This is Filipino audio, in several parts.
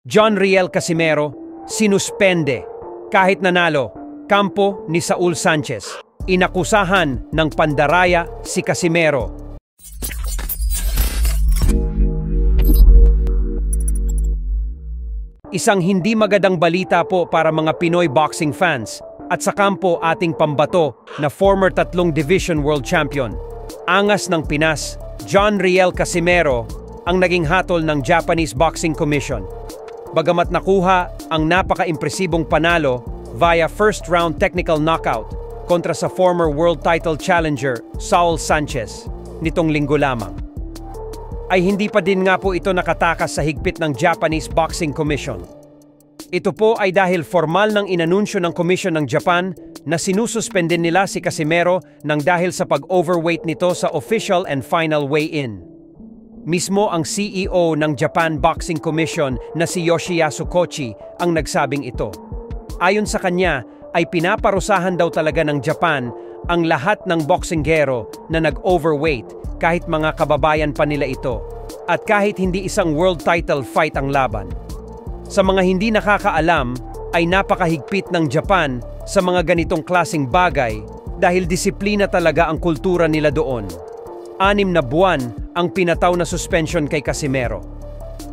John Riel Casimero, sinuspende. Kahit nanalo, kampo ni Saul Sanchez. Inakusahan ng pandaraya si Casimero. Isang hindi magandang balita po para mga Pinoy boxing fans at sa kampo ating pambato na former 3 division world champion. Angas ng Pinas, John Riel Casimero ang naging hatol ng Japanese Boxing Commission. Bagamat nakuha ang napaka-impresibong panalo via first round technical knockout kontra sa former world title challenger Saul Sanchez nitong linggo lamang, ay hindi pa din nga po ito nakatakas sa higpit ng Japanese Boxing Commission. Ito po ay dahil formal ng inanunsyo ng Commission ng Japan na sinususpendin nila si Casimero nang dahil sa pag-overweight nito sa official and final weigh-in. Mismo ang CEO ng Japan Boxing Commission na si Yoshiyasu Kochi ang nagsabing ito. Ayon sa kanya, ay pinaparusahan daw talaga ng Japan ang lahat ng boxinggero na nag-overweight kahit mga kababayan pa nila ito at kahit hindi isang world title fight ang laban. Sa mga hindi nakakaalam, ay napakahigpit ng Japan sa mga ganitong klaseng bagay dahil disiplina talaga ang kultura nila doon. 6 na buwan ang pinataw na suspension kay Casimero.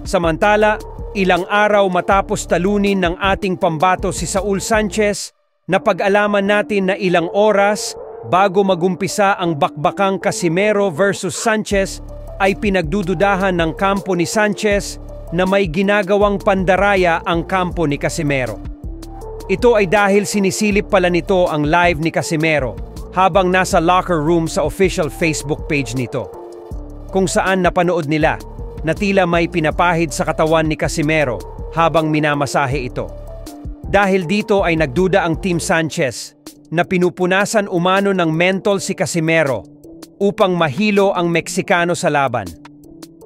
Samantala, ilang araw matapos talunin ng ating pambato si Saul Sanchez, napag-alaman natin na ilang oras bago magumpisa ang bakbakang Casimero versus Sanchez ay pinagdududahan ng kampo ni Sanchez na may ginagawang pandaraya ang kampo ni Casimero. Ito ay dahil sinisilip pala nito ang live ni Casimero habang nasa locker room sa official Facebook page nito, kung saan napanood nila na tila may pinapahid sa katawan ni Casimero habang minamasahe ito. Dahil dito ay nagduda ang Team Sanchez na pinupunasan umano ng mentol si Casimero upang mahilo ang Meksikano sa laban.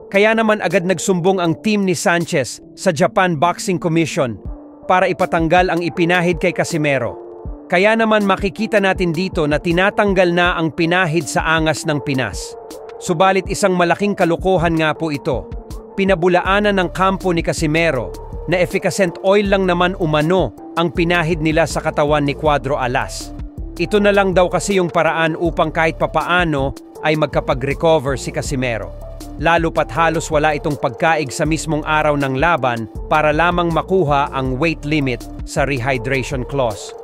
Kaya naman agad nagsumbong ang team ni Sanchez sa Japan Boxing Commission para ipatanggal ang ipinahid kay Casimero. Kaya naman makikita natin dito na tinatanggal na ang pinahid sa angas ng Pinas. Subalit isang malaking kalokohan nga po ito. Pinabulaanan ng kampo ni Casimero na efficacent oil lang naman umano ang pinahid nila sa katawan ni Cuadro Alas. Ito na lang daw kasi yung paraan upang kahit papaano ay magkapag-recover si Casimero. Lalo pat halos wala itong pagkaig sa mismong araw ng laban para lamang makuha ang weight limit sa rehydration clause.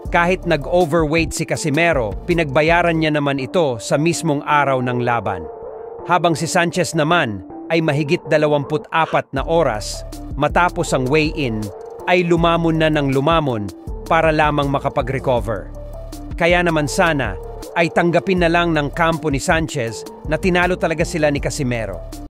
Kahit nag-overweight si Casimero, pinagbayaran niya naman ito sa mismong araw ng laban. Habang si Sanchez naman ay mahigit 24 na oras matapos ang weigh-in ay lumamon na ng lumamon para lamang makapag-recover. Kaya naman sana ay tanggapin na lang ng kampo ni Sanchez na tinalo talaga sila ni Casimero.